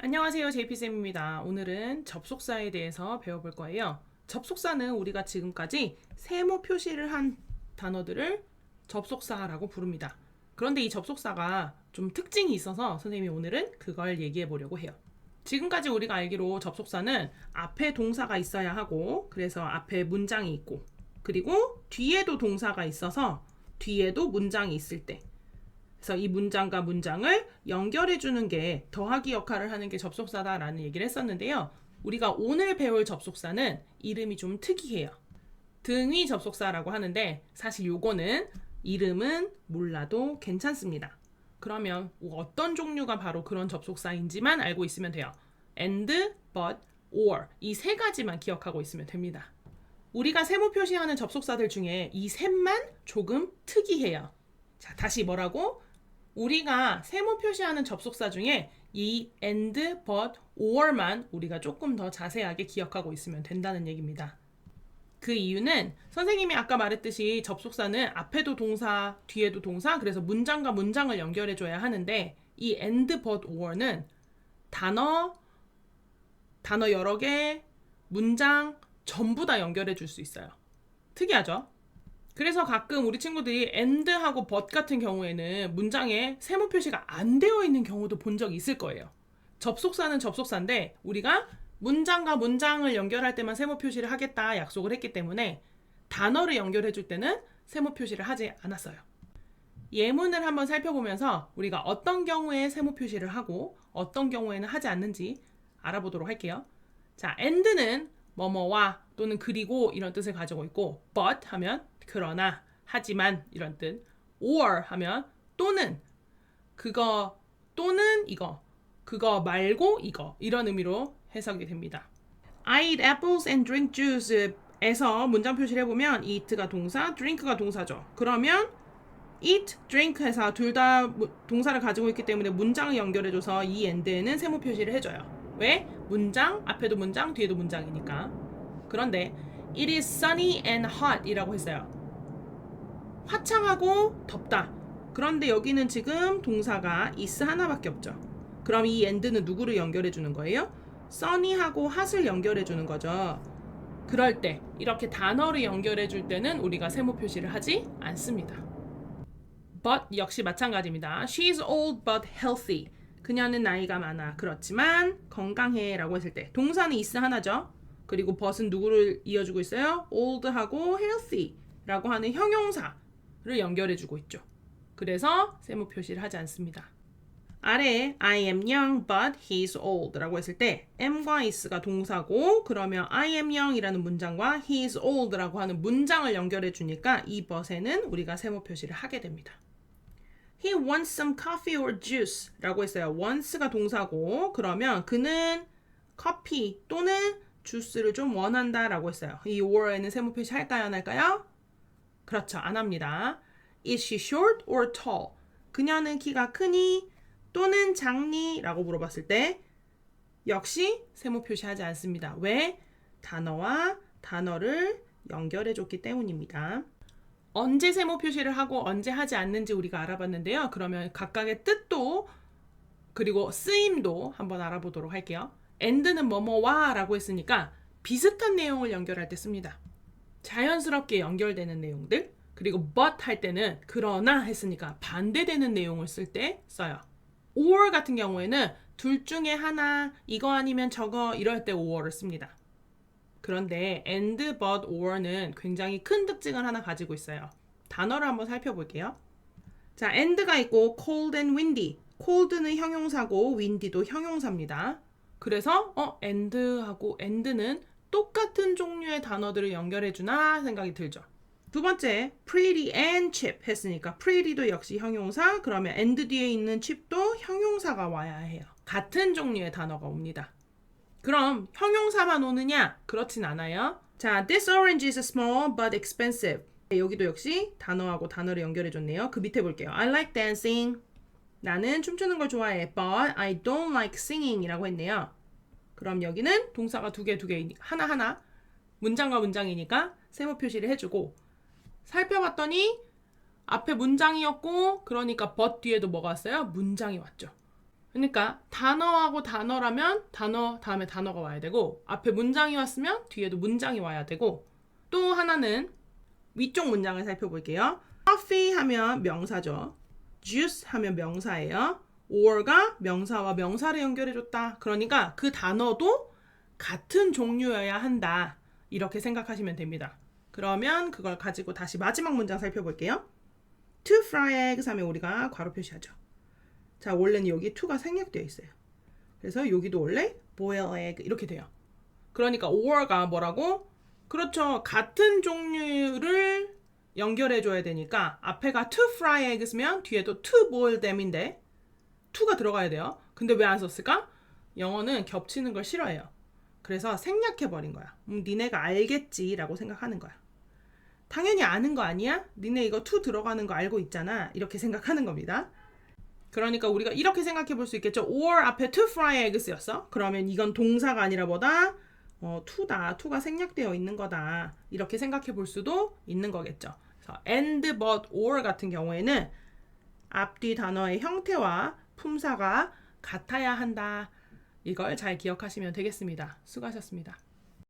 안녕하세요. JP쌤입니다. 오늘은 접속사에 대해서 배워볼 거예요. 접속사는 우리가 지금까지 세모 표시를 한 단어들을 접속사라고 부릅니다. 그런데 이 접속사가 좀 특징이 있어서 선생님이 오늘은 그걸 얘기해 보려고 해요. 지금까지 우리가 알기로 접속사는 앞에 동사가 있어야 하고, 그래서 앞에 문장이 있고, 그리고 뒤에도 동사가 있어서 뒤에도 문장이 있을 때, 그래서 이 문장과 문장을 연결해 주는 게 더하기 역할을 하는 게 접속사다라는 얘기를 했었는데요. 우리가 오늘 배울 접속사는 이름이 좀 특이해요. 등위 접속사라고 하는데 사실 요거는 이름은 몰라도 괜찮습니다. 그러면 어떤 종류가 바로 그런 접속사인지만 알고 있으면 돼요. and, but, or 이 세 가지만 기억하고 있으면 됩니다. 우리가 세모 표시하는 접속사들 중에 이 셋만 조금 특이해요. 자, 다시 뭐라고? 우리가 세모 표시하는 접속사 중에 이 and, but, or만 우리가 조금 더 자세하게 기억하고 있으면 된다는 얘기입니다. 그 이유는 선생님이 아까 말했듯이 접속사는 앞에도 동사, 뒤에도 동사, 그래서 문장과 문장을 연결해줘야 하는데 이 and, but, or는 단어 여러 개, 문장 전부 다 연결해줄 수 있어요. 특이하죠? 그래서 가끔 우리 친구들이 and하고 but 같은 경우에는 문장에 세모 표시가 안 되어 있는 경우도 본 적이 있을 거예요. 접속사는 접속사인데 우리가 문장과 문장을 연결할 때만 세모 표시를 하겠다 약속을 했기 때문에 단어를 연결해 줄 때는 세모 표시를 하지 않았어요. 예문을 한번 살펴보면서 우리가 어떤 경우에 세모 표시를 하고 어떤 경우에는 하지 않는지 알아보도록 할게요. 자, and는 뭐뭐와 또는 그리고 이런 뜻을 가지고 있고 but 하면 그러나, 하지만 이런 뜻. or 하면 또는 그거 또는 이거, 그거 말고 이거 이런 의미로 해석이 됩니다. I eat apples and drink juice 에서 문장 표시를 해보면 eat가 동사, drink가 동사죠. 그러면 eat, drink 해서 둘 다 동사를 가지고 있기 때문에 문장을 연결해줘서 이 and에는 세모 표시를 해줘요. 왜? 문장, 앞에도 문장, 뒤에도 문장이니까. 그런데 it is sunny and hot 이라고 했어요. 화창하고 덥다. 그런데 여기는 지금 동사가 is 하나밖에 없죠. 그럼 이 and는 누구를 연결해 주는 거예요? sunny하고 hot을 연결해 주는 거죠. 그럴 때 이렇게 단어를 연결해 줄 때는 우리가 세모 표시를 하지 않습니다. but 역시 마찬가지입니다. She's old but healthy. 그녀는 나이가 많아. 그렇지만 건강해 라고 했을 때 동사는 is 하나죠. 그리고 but은 누구를 이어주고 있어요? old하고 healthy 라고 하는 형용사를 연결해주고 있죠. 그래서 세모 표시를 하지 않습니다. 아래에 I am young but he's old 라고 했을 때 am과 is가 동사고 그러면 I am young 이라는 문장과 he's old 라고 하는 문장을 연결해주니까 이 but에는 우리가 세모 표시를 하게 됩니다. He wants some coffee or juice 라고 했어요. wants가 동사고 그러면 그는 커피 또는 주스를 좀 원한다 라고 했어요. 이 or에는 세모 표시 할까요? 안 할까요? 그렇죠. 안 합니다. Is she short or tall? 그녀는 키가 크니 또는 작니? 라고 물어봤을 때 역시 세모 표시하지 않습니다. 왜? 단어와 단어를 연결해줬기 때문입니다. 언제 세모 표시를 하고 언제 하지 않는지 우리가 알아봤는데요. 그러면 각각의 뜻도 그리고 쓰임도 한번 알아보도록 할게요. and는 뭐뭐와 라고 했으니까 비슷한 내용을 연결할 때 씁니다. 자연스럽게 연결되는 내용들. 그리고 but 할 때는 그러나 했으니까 반대되는 내용을 쓸 때 써요. or 같은 경우에는 둘 중에 하나, 이거 아니면 저거 이럴 때 or를 씁니다. 그런데 and, but, or는 굉장히 큰 특징을 하나 가지고 있어요. 단어를 한번 살펴볼게요. 자, and가 있고 cold and windy. cold는 형용사고 windy도 형용사입니다. 그래서 and하고 and는 똑같은 종류의 단어들을 연결해주나 생각이 들죠. 두 번째, pretty and cheap 했으니까 pretty도 역시 형용사, 그러면 and 뒤에 있는 cheap도 형용사가 와야 해요. 같은 종류의 단어가 옵니다. 그럼 형용사만 오느냐? 그렇진 않아요. 자, this orange is small but expensive. 여기도 역시 단어하고 단어를 연결해줬네요. 그 밑에 볼게요. I like dancing. 나는 춤추는 걸 좋아해. But I don't like singing 이라고 했네요. 그럼 여기는 동사가 두 개, 하나하나 문장과 문장이니까 세모 표시를 해주고 살펴봤더니 앞에 문장이었고 그러니까 but 뒤에도 뭐가 왔어요? 문장이 왔죠. 그러니까 단어하고 단어라면 단어 다음에 단어가 와야 되고 앞에 문장이 왔으면 뒤에도 문장이 와야 되고 또 하나는 위쪽 문장을 살펴볼게요. coffee 하면 명사죠. juice 하면 명사예요. or가 명사와 명사를 연결해줬다. 그러니까 그 단어도 같은 종류여야 한다. 이렇게 생각하시면 됩니다. 그러면 그걸 가지고 다시 마지막 문장 살펴볼게요. to fry eggs 하면 우리가 괄호 표시하죠. 자, 원래는 여기 to가 생략되어 있어요. 그래서 여기도 원래 boil egg 이렇게 돼요. 그러니까 or가 뭐라고? 그렇죠. 같은 종류를 연결해줘야 되니까 앞에가 to fry eggs면 뒤에도 to boil them인데 to가 들어가야 돼요. 근데 왜 안 썼을까? 영어는 겹치는 걸 싫어해요. 그래서 생략해버린 거야. 니네가 알겠지라고 생각하는 거야. 당연히 아는 거 아니야? 니네 이거 to 들어가는 거 알고 있잖아. 이렇게 생각하는 겁니다. 그러니까 우리가 이렇게 생각해 볼 수 있겠죠. or 앞에 to fry eggs였어. 그러면 이건 동사가 아니라 뭐다? to다. to가 생략되어 있는 거다. 이렇게 생각해 볼 수도 있는 거겠죠. 그래서 and, but, or 같은 경우에는 앞뒤 단어의 형태와 품사가 같아야 한다. 이걸 잘 기억하시면 되겠습니다. 수고하셨습니다.